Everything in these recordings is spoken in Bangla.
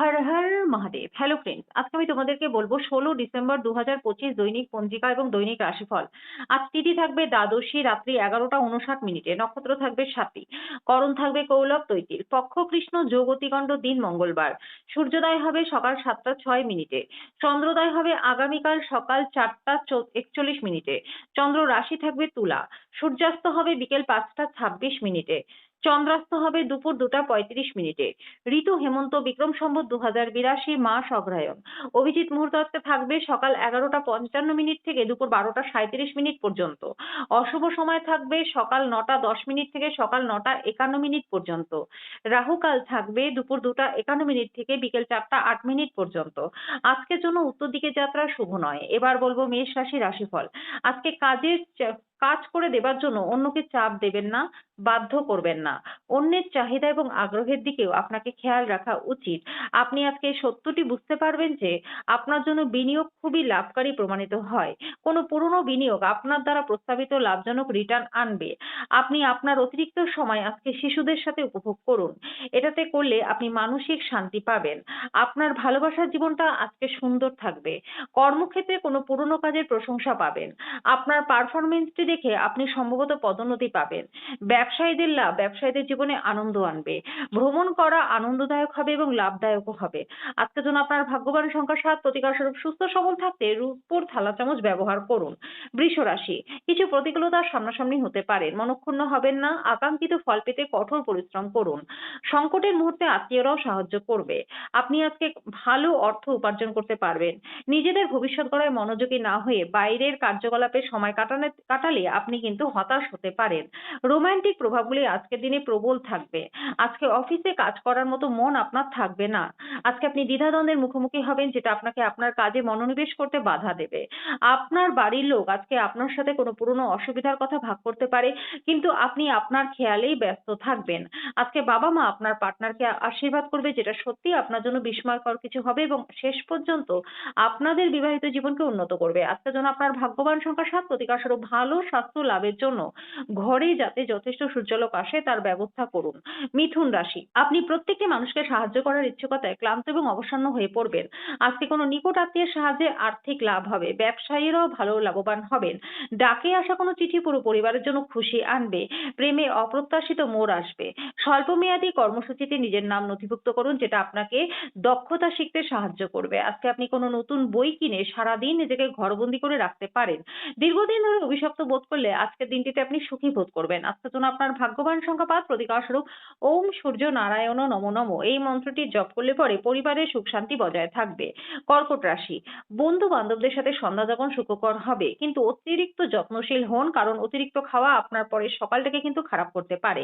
হর হর মহাদেব। হ্যালো ফ্রেন্ডস, আজকে আমি তোমাদেরকে বলবো 16 ডিসেম্বর 2025 দৈনিক পঞ্জিকা এবং দৈনিক রাশিফল। আজ তিথি থাকবে দ্বাদশী রাত্রি 11টা 59 মিনিটে, নক্ষত্র থাকবে সাতটি, করণ থাকবে কৌলব তৈতিল, পক্ষ কৃষ্ণ, যোগ অতিগণ্ড, দিন মঙ্গলবার। সূর্যোদয় হবে সকাল 7টা 6 মিনিটে, চন্দ্রোদয় হবে আগামীকাল সকাল 4টা 41 মিনিটে। চন্দ্র রাশি থাকবে তুলা, সূর্যাস্ত হবে বিকেল 5টা 26 মিনিটে, চন্দ্রাস্ত হবে দুপুর 2টা 35 মিনিটে। ঋতু হেমন্ত, বিক্রম সম্বত 2082, মাস অগ্রহায়ণ। অভিজিৎ মুহূর্ত আজকে থাকবে সকাল 11টা 55 মিনিট থেকে দুপুর 12টা 37 মিনিট পর্যন্ত। অশুভ সময় থাকবে সকাল 9টা 10 মিনিট থেকে সকাল 9টা 51 মিনিট পর্যন্ত। রাহুকাল থাকবে দুপুর 2টা 51 মিনিট থেকে বিকেল 4টা 8 মিনিট পর্যন্ত। আজকের জন্য উত্তর দিকে যাত্রা শুভ নয়। এবার বলবো মেষ রাশি রাশিফল। আজকে কাজ করে দেবার জন্য অন্যকে চাপ দেবেন না, বাধ্য করবেন না। অন্যের চাহিদা এবং আগ্রহের দিকেও আপনাকে খেয়াল রাখা উচিত। আপনি আজকে এই সত্যটি বুঝতে পারবেন যে আপনার জন্য বিনিয়োগ খুবই লাভকারী প্রমাণিত হয়। কোনো পুরনো বিনিয়োগ আপনার দ্বারা প্রস্তাবিত লাভজনক রিটার্ন আনবে। আপনি আপনার অতিরিক্ত সময় আজকে শিশুদের সাথে উপভোগ করুন। এটাতে করলে আপনি মানসিক শান্তি পাবেন। আপনার ভালোবাসার জীবনটা আজকে সুন্দর থাকবে। কর্মক্ষেত্রে কোনো পুরনো কাজের প্রশংসা পাবেন। আপনার পারফরমেন্সটি দেখে আপনি সম্ভবত পদোন্নতি পাবেন। ব্যবসায়ীদের লাভ ব্যবসায়ীদের জীবনে আনন্দ আনবে। ভ্রমণ করা আনন্দদায়ক হবে এবং লাভদায়কও হবে। আজকের জন্য আপনার ভাগ্যবান সংখ্যা 7, প্রতিকার স্বরূপ সুস্থ সবল থাকতে রূপোর থালা চামচ ব্যবহার করুন। বৃষ রাশি, কিছু প্রতিকূলতার সামনাসামনি হতে পারেন, মনক্ষুণ্ণ হবেন না। আকাঙ্ক্ষিত ফল পেতে কঠোর পরিশ্রম করুন। সংকটের মুহূর্তে আত্মীয়রাও সাহায্য করবে। আপনি আজকে ভালো অর্থ উপার্জন করতে পারবেন। নিজেদের ভবিষ্যৎ গড়ায় মনোযোগী না হয়ে বাইরের কার্যকলাপে সময় কাটালে আপনি কিন্তু হতাশ হতে পারেন। রোমান্টিক প্রভাবগুলি আজকের দিনে প্রবল থাকবে। আজকে অফিসে কাজ করার মতো মন আপনার থাকবে না। আজকে আপনি দ্বিধাদ্বন্দ্বের মুখোমুখি হবেন, যেটা আপনাকে আপনার কাজে মনোনিবেশ করতে বাধা দেবে। আপনার বাড়ির লোক আজকে আপনার সাথে কোনো পুরনো অসুবিধার কথা ভাগ করতে পারে, কিন্তু আপনি আপনার খেয়ালেই ব্যস্ত থাকবেন। আজকে বাবা-মা আপনার পার্টনারকে আশীর্বাদ করবে, যেটা সত্যিই আপনার জন্য বিস্ময়কর কিছু হবে এবং শেষ পর্যন্ত আপনাদের বিবাহিত জীবনকে উন্নত করবে। আজকের জন্য আপনার ভাগ্যবান সংখ্যা 7, প্রতিকার স্বরূপ ভালো স্বাস্থ্য লাভের জন্য ঘরে যাতে যথেষ্ট সূর্যালোক আসে তার ব্যবস্থা করুন। মিথুন রাশি, আপনি প্রত্যেকটি মানুষকে সাহায্য করার ইচ্ছুকতায় ক্লান্ত এবং অবসন্ন হয়ে পড়বেন। আজকে কোনো নিকট আত্মীয়ের সাহায্যে আর্থিক লাভ হবে। ব্যবসায়ীরাও ভালো লাভবান হবেন। ডাকে আসা কোনো চিঠি পুরো পরিবারের জন্য খুশি আনবে। প্রেমে অপ্রত্যাশিত মোড় আসবে। স্বল্পমেয়াদী কর্মসূচিতে নিজের নাম নথিভুক্ত করুন, যেটা আপনাকে দক্ষতা শিখতে সাহায্য করবে। আজকে আপনি কোনো নতুন বই কিনে সারাদিন নিজেকে ঘরবন্দি করে রাখতে পারেন। দীর্ঘদিন ধরে অভিশপ্ত বোধ করলে আজকের দিনটিতে আপনি সুখী বোধ করবেন। আজকের জন্য আপনার ভাগ্যবান সংখ্যা 5, প্রতিকার স্বরূপ ওম সূর্য নারায়ণ নমো নমঃ। এই মন্ত্রটি জপ করলে পরে পরিবারের সুখ শান্তি বজায় থাকবে। কর্কট রাশি, বন্ধু বান্ধবদের সাথে সন্ধ্যাযাপন সুখকর হবে, কিন্তু অতিরিক্ত যত্নশীল হন, কারণ অতিরিক্ত খাওয়া আপনার পরের সকালটাকে কিন্তু খারাপ করতে পারে।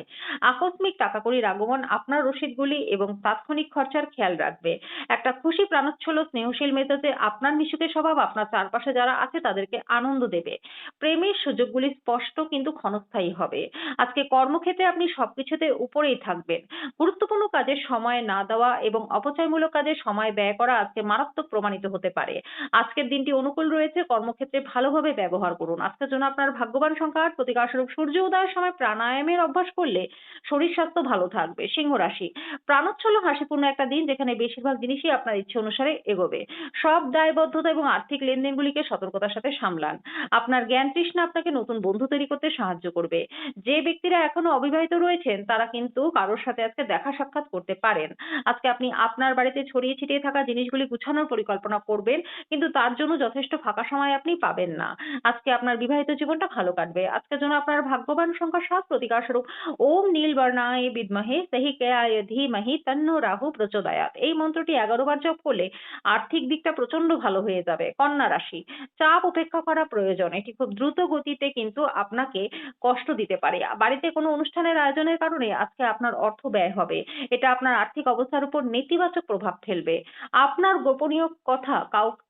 আকস্মিক টাকা কড়ির আগমন আপনার রসিদগুলি এবং তাৎক্ষণিক খরচার খেয়াল রাখবে। একটা খুশি প্রাণোচ্ছল স্নেহশীল মেজাজে আপনার মিশুকে স্বভাব আপনার চারপাশে যারা আছে তাদেরকে আনন্দ দেবে। প্রেমের সুযোগগুলি স্পষ্ট কিন্তু ক্ষণস্থায়ী হবে। আজকে কর্মক্ষেত্রে আপনি সবকিছুতে উপরেই থাকবেন। গুরুত্বপূর্ণ কাজে সময় না দেওয়া এবং অপচয়মূলক কাজে সময় ব্যয় করা আজকে মারাত্মক প্রমাণিত হতে পারে। আজকের দিনটি অনুকূল রয়েছে, কর্মক্ষেত্রে ভালোভাবে ব্যবহার করুন। আজকের জন্য আপনার ভাগ্যবান সংখ্যা 8, প্রতিকার স্বরূপ সূর্য উদয়ের সময় প্রাণায়ামের অভ্যাস করলে শরীর স্বাস্থ্য ভালো থাকবে। সিংহ রাশি, প্রাণোচ্ছল হাসিপূর্ণ একটা দিন, যেখানে বেশিরভাগ জিনিসই আপনার ইচ্ছে অনুসারে এগোবে। সব দায়বদ্ধতা এবং আর্থিক লেনদেনগুলিকে সতর্কতার সাথে সামলান। আপনার জ্ঞান তৃষ্ণা আপনাকে নতুন বন্ধু তৈরি করতে সাহায্য করবে। যে ব্যক্তিরা এখনো অবিবাহিত রয়েছেন তারা কিন্তু কারোর সাথে আজকে দেখা সাক্ষাৎ করতে পারেন। আজকে আপনি আপনার বাড়িতে ছড়িয়ে ছিটিয়ে থাকা জিনিসগুলি গুছানোর পরিকল্পনা করবেন, কিন্তু তার জন্য যথেষ্ট ফাঁকা সময় আপনি পাবেন না। আজকে আপনার বিবাহিত জীবনটা ভালো কাটবে। আজকের জন্য আপনার ভাগ্যবান সংখ্যা 7, প্রতিকার স্বরূপ ওম নীলবর্ণায় বিদ্মহে সহিকেয়ায় ধীমহি তন্নো রাহু প্রচোদয়াৎ। এই মন্ত্রটি 11 বার জপ করলে আর্থিক দিকটা প্রচন্ড ভালো হয়ে যাবে। কন্যা রাশি, চাপ উপেক্ষা করা প্রয়োজন। এটি খুব দ্রুত গতিতে কিন্তু আপনাকে কষ্ট দিতে পারে। বাড়িতে কোনো অনুষ্ঠানের আয়োজনের কারণে আজকে আপনার অর্থ ব্যয় হবে। এটা আপনার আর্থিক অবস্থার উপর নেতিবাচক প্রভাব ফেলবে। আপনার গোপনীয় কথা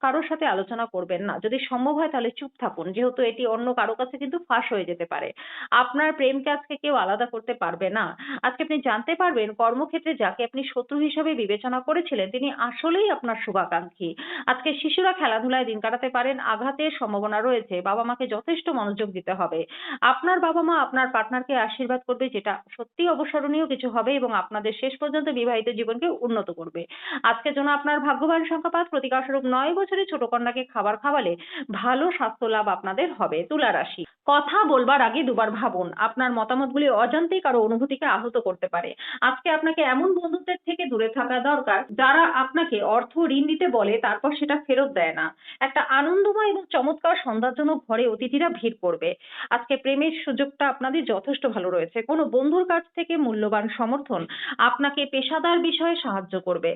কারোর সাথে আলোচনা করবেন না। যদি সম্ভব হয় তাহলে চুপ থাকুন, যেহেতু এটি অন্য কারো কাছে কিন্তু ফাঁস হয়ে যেতে পারে। আপনার প্রেমকে আজকে কেউ আলাদা করতে পারবে না। আজকে আপনি জানতে পারবেন কর্মক্ষেত্রে যাকে আপনি শত্রু হিসেবে বিবেচনা করেছিলেন তিনি আসলেই আপনার শুভাকাঙ্ক্ষী। আজকে শিশুরা খেলাধুলায় দিন কাটাতে পারেন। আঘাতের সম্ভাবনা রয়েছে। বাবা মাকে যথেষ্ট মনোযোগ মনোযোগ দিতে হবে। আপনার বাবা-মা আপনার পার্টনারকে আশীর্বাদ করবে, যেটা সত্যিই অবসরণীয় কিছু হবে এবং আপনাদের শেষ পর্যন্ত বিবাহিত জীবনকে উন্নত করবে। আজকের জন্য আপনার ভাগ্যবান সংখ্যা ৫, প্রতিকারস্বরূপ ৯ বছরের ছোট কন্যাকে খাবার খাওয়ালে ভালো স্বাস্থ্য লাভ আপনাদের হবে। তুলা রাশি। কথা বলবার আগে দুবার ভাবুন। আপনার মতামতগুলি অজান্তেই কারো অনুভূতিকে আহত করতে পারে। আজকে আপনাকে এমন বন্ধুত্বের থেকে দূরে থাকা দরকার, যারা আপনাকে অর্থ ঋণ দিতে বলে তারপর সেটা ফেরত দেয় না। একটা আনন্দময় এবং চমৎকার সন্ধ্যার জন্য ঘরে অতিথিরা ভিড় করবে। আজকে প্রেমের সুযোগটা আপনাদের যথেষ্ট ভালো রয়েছে। কোনো বন্ধুর কাছ থেকে মূল্যবান সমর্থন আপনাকে পেশাদার বিষয়ে সাহায্য করবে।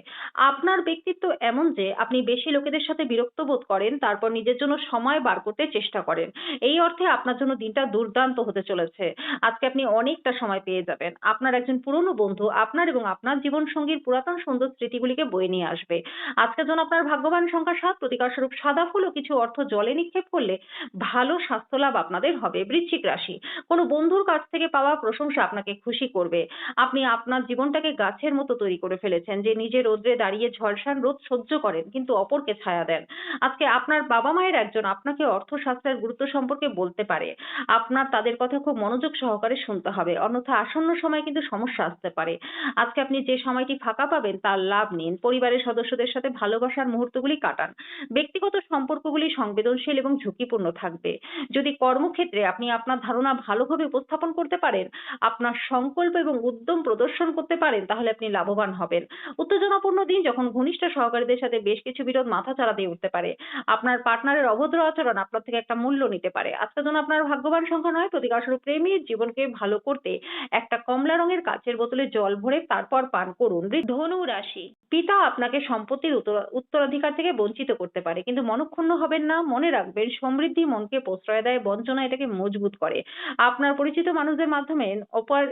আপনার ব্যক্তিত্ব এমন যে আপনি বেশি লোকেদের সাথে বিরক্ত বোধ করেন, তারপর নিজের জন্য সময় বার করতে চেষ্টা করেন। এই অর্থে আপনার জন্য দিনটা দুর্দান্ত হতে চলেছে। আজকে আপনি অনেকটা সময় পেয়ে যাবেন। আপনার একজন পুরনো বন্ধু আপনার এবং আপনার জীবনসঙ্গীর পুরাতন সুন্দর স্মৃতিগুলিকে বয়ে নিয়ে আসবে। আজকের জন্য আপনার ভাগ্যবান সংখ্যা ৭, প্রতিকারস্বরূপ সাদা ফুল ও কিছু অর্থ জলে নিক্ষেপ করলে ভালো স্বাস্থ্য লাভ আপনাদের হবে। বৃশ্চিক রাশি। কোনো বন্ধুর কাছ থেকে পাওয়া প্রশংসা আপনাকে খুশি করবে। আপনি আপনার জীবনটাকে গাছের মতো তৈরি করে ফেলেছেন, যে নিজে রোদ্রে দাঁড়িয়ে ঝলসান রোদ সহ্য করেন কিন্তু অপরকে ছায়া দেন। আজকে আপনার বাবা-মায়ের একজন আপনাকে অর্থশাস্ত্রের গুরুত্ব সম্পর্কে বলতে পারে। আপনার তাদের কথা খুব মনোযোগ সহকারে শুনতে হবে। অন্যথা আসন্ন সময়ে কিন্তু সমস্যা আসতে পারে। আজকে আপনি যে সময়টি ফাঁকা পাবেন তার লাভ নিন। পরিবারের সদস্যদের সাথে ভালোবাসার মুহূর্তগুলি কাটান। ব্যক্তিগত সম্পর্কগুলি সংবেদনশীল এবং ঝুঁকিপূর্ণ থাকবে। যদি কর্মক্ষেত্রে আপনি আপনার ধারণা ভালোভাবে উপস্থাপন করতে পারেন, আপনার সংকল্প এবং উদ্যম প্রদর্শন করতে পারেন, তাহলে আপনি লাভবান হবেন। উত্তেজনাপূর্ণ দিন, যখন ঘনিষ্ঠ সহকারীদের সাথে বেশ কিছু বিরোধ মাথাচাড়া দিয়ে উঠতে পারে। আপনার পার্টনারের অভদ্র আচরণ আপনার থেকে একটা মূল্য নিতে পারে। আজকের জন্য আপনার ভাগ্যবান সংখ্যা ৯, প্রতিকারস্বরূপ প্রেমের জীবনকে ভালো করতে একটা কমলা রঙের কাঁচের বোতলে জল ভরে তারপর পান করুন। ধনু রাশি। পিতা আপনাকে সম্পত্তির উত্তরাধিকার থেকে বঞ্চিত করতে পারে, কিন্তু মনঃক্ষুণ্ণ হবেন না। মনে রাখবেন, সমৃদ্ধি মনকে প্রশ্রয় দেয়, বঞ্চনা এটাকে মজবুত করে। আপনার পরিচিত মানুষদের মাধ্যমে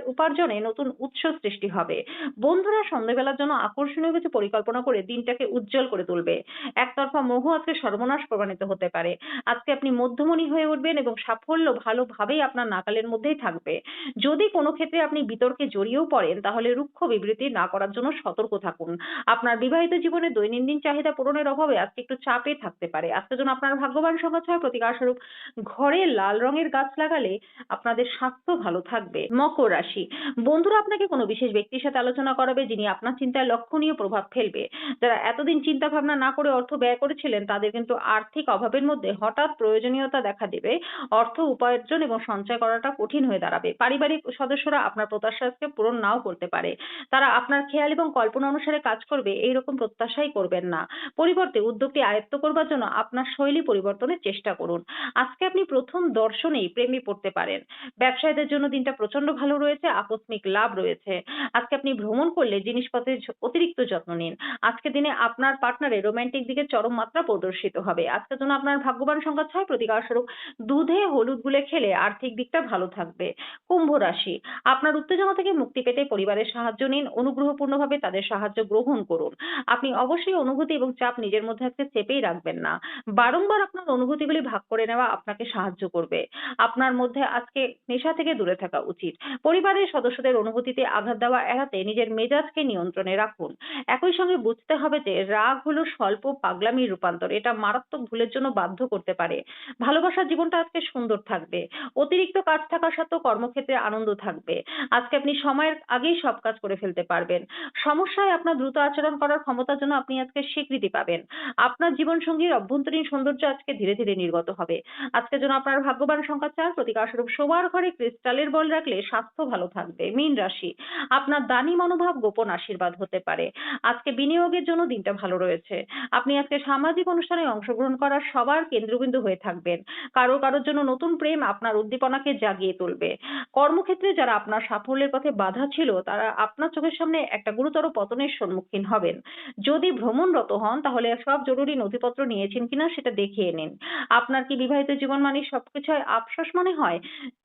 উপার্জনে নতুন উৎস সৃষ্টি হবে। বন্ধুরা সন্ধ্যাবেলার জন্য আকর্ষণীয় কিছু পরিকল্পনা করে দিনটাকে উজ্জ্বল করে তুলবে। একতরফা মোহ আজকে সর্বনাশ প্রমাণিত হতে পারে। আজকে আপনি মধ্যমণি হয়ে উঠবেন এবং সাফল্য ভালোভাবেই আপনার নাগালের মধ্যেই থাকবে। যদি কোনো ক্ষেত্রে আপনি বিতর্কে জড়িয়েও পড়েন, তাহলে রুক্ষ বিবৃতি না করার জন্য সতর্ক থাকুন। আপনার বিবাহিত জীবনে দৈনন্দিন চাহিদা পূরণের অভাবে আজকে একটু চাপে থাকতে পারে। আজকের জন্য আপনার ভাগ্যবান সংখ্যা ৬, প্রতিকারস্বরূপ ঘরে লাল রঙের গাছ লাগালে আপনাদের স্বাস্থ্য ভালো থাকবে। মকর রাশি। বন্ধুরা আপনাকে কোনো বিশেষ ব্যক্তির সাথে আলোচনা করাবে, যিনি আপনার চিন্তায় লক্ষণীয় প্রভাব ফেলবে। যারা এতদিন চিন্তা ভাবনা না করে অর্থ ব্যয় করেছিলেন, তাদের কিন্তু আর্থিক অভাবের মধ্যে হঠাৎ প্রয়োজনীয়তা দেখা দেবে। অর্থ উপার্জন এবং সঞ্চয় করাটা কঠিন হয়ে দাঁড়াবে। পারিবারিক সদস্যরা আপনার প্রত্যাশা আজকে পূরণ নাও করতে পারে। তারা আপনার খেয়াল এবং কল্পনা অনুসারে কাজ করবে, এইরকম প্রত্যাশাই করবেন না। পরিবর্তে উদ্যোগটি আয়ত্ত করবার জন্য আপনার শৈলী পরিবর্তনের চেষ্টা করুন। আজকে আপনি প্রথম দর্শনেই প্রেমে পড়তে পারেন। ব্যবসায়ীদের জন্য দিনটা প্রচন্ড ভালো রয়েছে, আকস্মিক লাভ রয়েছে। আজকে আপনি ভ্রমণ করলে জিনিসপত্রের অতিরিক্ত যত্ন নিন। আজকে দিনে আপনার পার্টনারের রোমান্টিক দিকে চরম মাত্রা প্রদর্শিত হবে। আজকের জন্য আপনার ভাগ্যবান সংখ্যা ৬, প্রতিকারস্বরূপ দুধে হলুদ গুলে খেলে আর্থিক দিকটা ভালো থাকবে। কুম্ভ রাশি। আপনার উত্তেজনা থেকে মুক্তি পেতে পরিবারের সাহায্য নিন। অনুগ্রহপূর্ণভাবে তাদের সাহায্য গ্রহণ করুন। আপনি অবশ্যই অনুভূতি এবং চাপ নিজের মধ্যে আজকে চেপেই রাখবেন না। বারংবার আপনার অনুভূতিগুলি ভাগ করে নেওয়া আপনাকে সাহায্য করবে। আপনার মধ্যে আজকে নেশা থেকে দূরে থাকা উচিত। পরিবারের সদস্যদের অনুভূতিতে আঘাত দেওয়া এড়াতে নিজের মেজাজকে নিয়ন্ত্রণে রাখুন। একই সঙ্গে বুঝতে হবে যে রাগ হলো স্বল্প পাগলামির রূপান্তর। এটা মারাত্মক ভুলের জন্য বাধ্য করতে পারে। ভালোবাসার জীবনটা আজকে সুন্দর থাকবে। অতিরিক্ত কাজ থাকা সত্ত্বেও কর্মক্ষেত্রে আনন্দ থাকবে। আজকে আপনি সময়ের আগেই সব কাজ করে ফেলতে পারবেন। সমস্যায় আপনার দ্রুত আচরণ করার ক্ষমতার জন্য আপনি আজকে স্বীকৃতি পাবেন। আপনার জীবনসঙ্গীর অভ্যন্তরীণ সৌন্দর্য আজকে ধীরে ধীরে নির্গত হবে। আজকের জন্য আপনার ভাগ্যবান সংখ্যা ৪, প্রতিকারস্বরূপ শোবার ঘরে ক্রিস্টালের বল রাখলে স্বাস্থ্য ভালো থাকবে। মীন রাশি। আপনার দানী মনোভাব গোপন আশীর্বাদ হতে পারে। আজকে বিনিয়োগের জন্য দিনটা ভালো রয়েছে। আপনি আজকে সামাজিক অনুষ্ঠানে অংশগ্রহণ করার সবার কেন্দ্রবিন্দু হয়ে থাকবেন। কারোর জন্য নতুন প্রেম আপনার উদ্দীপনাকে জাগিয়ে তুলবে। কর্মক্ষেত্রে যারা আপনার সাফল্যের পথে বাধা ছিল, তারা আপনার চোখের সামনে একটা গুরুতর পতনের সম্মুখীন হবেন। যদি ভ্রমণরত হন, তাহলে সব জরুরি নথিপত্র নিয়েছেন কিনা সেটা দেখিয়ে নিন। আপনার কি বিবাহিত জীবন মানে সবকিছু আফসোস মনে হয়?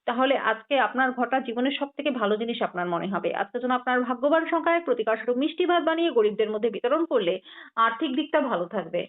তাহলে আজকে আপনার ঘটা জীবনের সবথেকে ভালো জিনিস আপনার মনে হবে। আজকের জন্য আপনার ভাগ্যবান সংখ্যা ১, প্রতিকারস্বরূপ মিষ্টি ভাত বানিয়ে গরিবদের মধ্যে বিতরণ করলে আর্থিক দিকটা ভালো থাকবে।